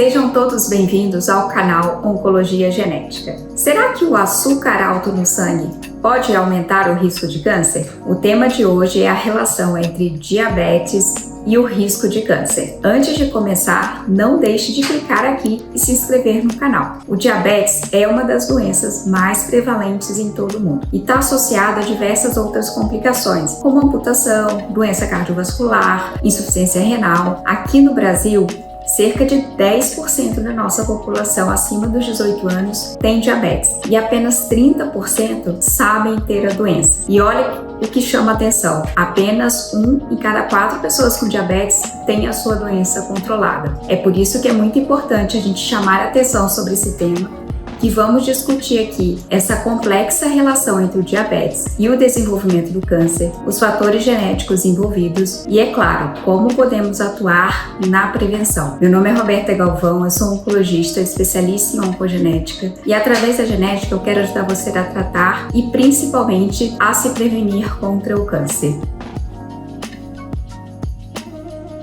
Sejam todos bem-vindos ao canal Oncologia Genética. Será que o açúcar alto no sangue pode aumentar o risco de câncer? O tema de hoje é a relação entre diabetes e o risco de câncer. Antes de começar, não deixe de clicar aqui e se inscrever no canal. O diabetes é uma das doenças mais prevalentes em todo o mundo e está associado a diversas outras complicações, como amputação, doença cardiovascular, insuficiência renal. Aqui no Brasil, cerca de 10% da nossa população acima dos 18 anos tem diabetes e apenas 30% sabem ter a doença. E olha o que chama atenção, apenas 1 em cada 4 pessoas com diabetes tem a sua doença controlada. É por isso que é muito importante a gente chamar a atenção sobre esse tema, que vamos discutir aqui essa complexa relação entre o diabetes e o desenvolvimento do câncer, os fatores genéticos envolvidos e, é claro, como podemos atuar na prevenção. Meu nome é Roberta Galvão, eu sou oncologista, especialista em oncogenética e através da genética eu quero ajudar você a tratar e principalmente a se prevenir contra o câncer.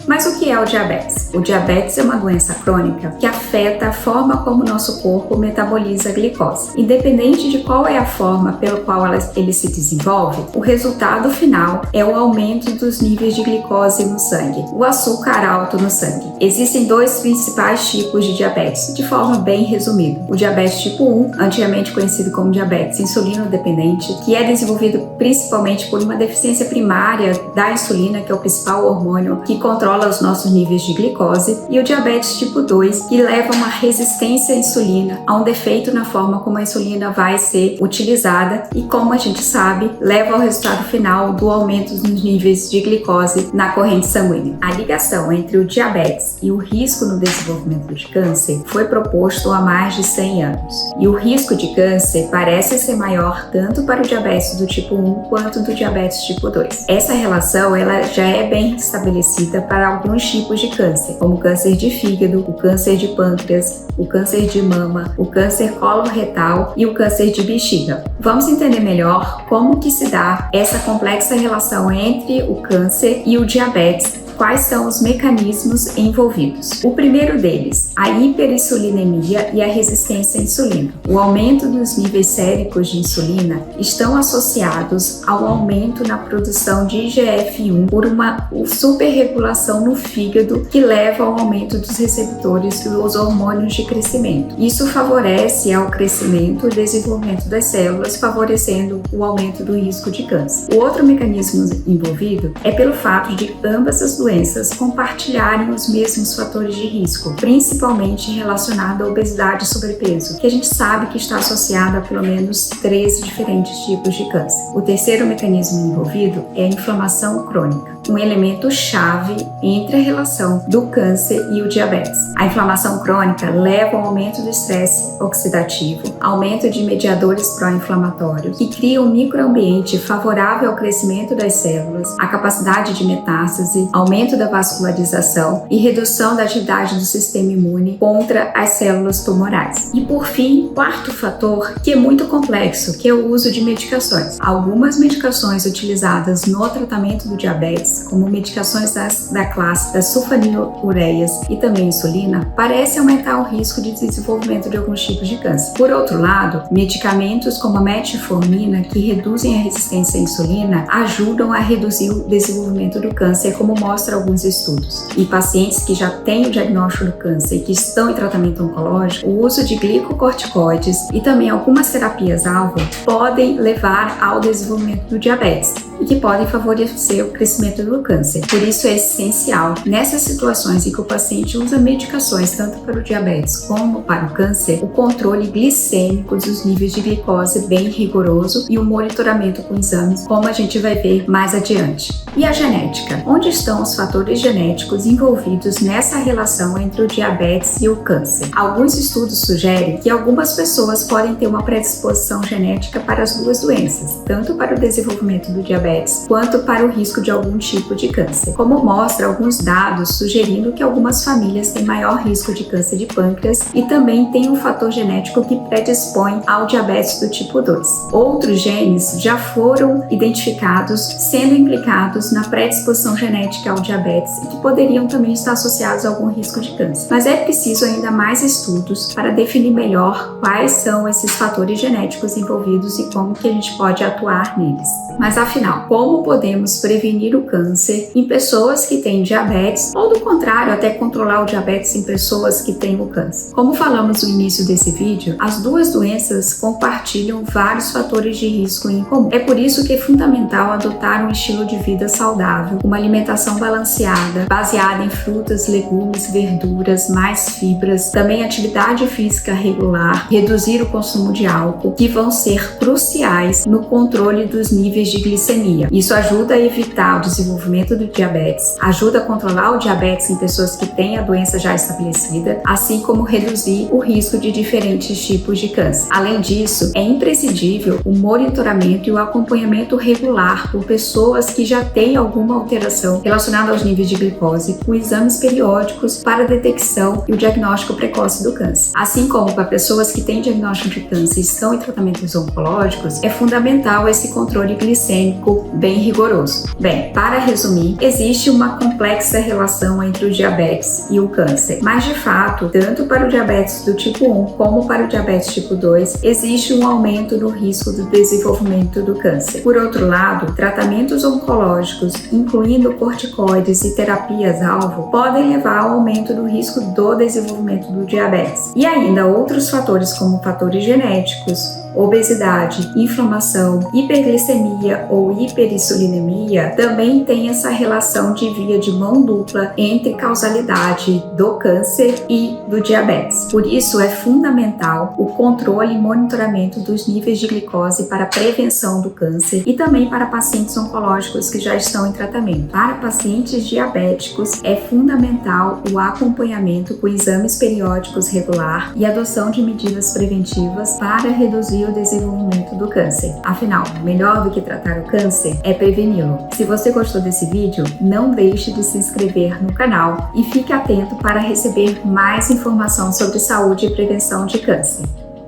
Mas o que é o diabetes? O diabetes é uma doença crônica que afeta a forma como o nosso corpo metaboliza a glicose. Independente de qual é a forma pela qual ele se desenvolve, o resultado final é o aumento dos níveis de glicose no sangue, o açúcar alto no sangue. Existem 2 principais tipos de diabetes, de forma bem resumida. O diabetes tipo 1, antigamente conhecido como diabetes insulino-dependente, que é desenvolvido principalmente por uma deficiência primária da insulina, que é o principal hormônio que controla os nossos níveis de glicose, e o diabetes tipo 2, que leva a uma resistência à insulina, a um defeito na forma como a insulina vai ser utilizada e, como a gente sabe, leva ao resultado final do aumento nos níveis de glicose na corrente sanguínea. A ligação entre o diabetes e o risco no desenvolvimento de câncer foi proposto há mais de 100 anos. E o risco de câncer parece ser maior tanto para o diabetes do tipo 1 quanto do diabetes tipo 2. Essa relação ela já é bem estabelecida para alguns tipos de câncer, como o câncer de fígado, o câncer de pâncreas, o câncer de mama, o câncer coloretal e o câncer de bexiga. Vamos entender melhor como que se dá essa complexa relação entre o câncer e o diabetes. Quais são os mecanismos envolvidos? O primeiro deles, a hiperinsulinemia e a resistência à insulina. O aumento dos níveis séricos de insulina estão associados ao aumento na produção de IGF-1 por uma superregulação no fígado que leva ao aumento dos receptores dos hormônios de crescimento. Isso favorece ao crescimento e desenvolvimento das células, favorecendo o aumento do risco de câncer. O outro mecanismo envolvido é pelo fato de ambas as doenças compartilharem os mesmos fatores de risco, principalmente relacionado à obesidade e sobrepeso, que a gente sabe que está associado a pelo menos 13 diferentes tipos de câncer. O terceiro mecanismo envolvido é a inflamação crônica, um elemento chave entre a relação do câncer e o diabetes. A inflamação crônica leva ao aumento do estresse oxidativo, aumento de mediadores pró-inflamatórios, que cria um microambiente favorável ao crescimento das células, a capacidade de metástase, aumento da vascularização e redução da atividade do sistema imune contra as células tumorais. E por fim, quarto fator, que é muito complexo, que é o uso de medicações. Algumas medicações utilizadas no tratamento do diabetes, como medicações da classe das sulfonilureias e também insulina, parecem aumentar o risco de desenvolvimento de alguns tipos de câncer. Por outro lado, medicamentos como a metformina, que reduzem a resistência à insulina, ajudam a reduzir o desenvolvimento do câncer, como mostra alguns estudos. E pacientes que já têm o diagnóstico do câncer e que estão em tratamento oncológico, o uso de glicocorticoides e também algumas terapias-alvo podem levar ao desenvolvimento do diabetes e que podem favorecer o crescimento do câncer. Por isso é essencial, nessas situações em que o paciente usa medicações tanto para o diabetes como para o câncer, o controle glicêmico dos níveis de glicose bem rigoroso e o monitoramento com exames, como a gente vai ver mais adiante. E a genética? Onde estão os fatores genéticos envolvidos nessa relação entre o diabetes e o câncer? Alguns estudos sugerem que algumas pessoas podem ter uma predisposição genética para as duas doenças, tanto para o desenvolvimento do diabetes diabetes quanto para o risco de algum tipo de câncer, como mostra alguns dados sugerindo que algumas famílias têm maior risco de câncer de pâncreas e também tem um fator genético que predispõe ao diabetes do tipo 2. Outros genes já foram identificados sendo implicados na predisposição genética ao diabetes e que poderiam também estar associados a algum risco de câncer. Mas é preciso ainda mais estudos para definir melhor quais são esses fatores genéticos envolvidos e como que a gente pode atuar neles. Mas afinal, como podemos prevenir o câncer em pessoas que têm diabetes ou, do contrário, até controlar o diabetes em pessoas que têm o câncer? Como falamos no início desse vídeo, as duas doenças compartilham vários fatores de risco em comum. É por isso que é fundamental adotar um estilo de vida saudável, uma alimentação balanceada, baseada em frutas, legumes, verduras, mais fibras, também atividade física regular, reduzir o consumo de álcool, que vão ser cruciais no controle dos níveis de glicemia. Isso ajuda a evitar o desenvolvimento do diabetes, ajuda a controlar o diabetes em pessoas que têm a doença já estabelecida, assim como reduzir o risco de diferentes tipos de câncer. Além disso, é imprescindível o monitoramento e o acompanhamento regular por pessoas que já têm alguma alteração relacionada aos níveis de glicose, com exames periódicos para a detecção e o diagnóstico precoce do câncer. Assim como para pessoas que têm diagnóstico de câncer e estão em tratamentos oncológicos, é fundamental esse controle glicêmico bem rigoroso. Bem, para resumir, existe uma complexa relação entre o diabetes e o câncer, mas de fato, tanto para o diabetes do tipo 1 como para o diabetes tipo 2, existe um aumento no risco do desenvolvimento do câncer. Por outro lado, tratamentos oncológicos, incluindo corticoides e terapias-alvo, podem levar ao aumento do risco do desenvolvimento do diabetes. E ainda outros fatores como fatores genéticos, obesidade, inflamação, hiperglicemia ou hiperinsulinemia também tem essa relação de via de mão dupla entre causalidade do câncer e do diabetes. Por isso é fundamental o controle e monitoramento dos níveis de glicose para a prevenção do câncer e também para pacientes oncológicos que já estão em tratamento. Para pacientes diabéticos é fundamental o acompanhamento com exames periódicos regular e adoção de medidas preventivas para reduzir o desenvolvimento do câncer. Afinal, melhor do que tratar o câncer é preveni-lo. Se você gostou desse vídeo, não deixe de se inscrever no canal e fique atento para receber mais informação sobre saúde e prevenção de câncer.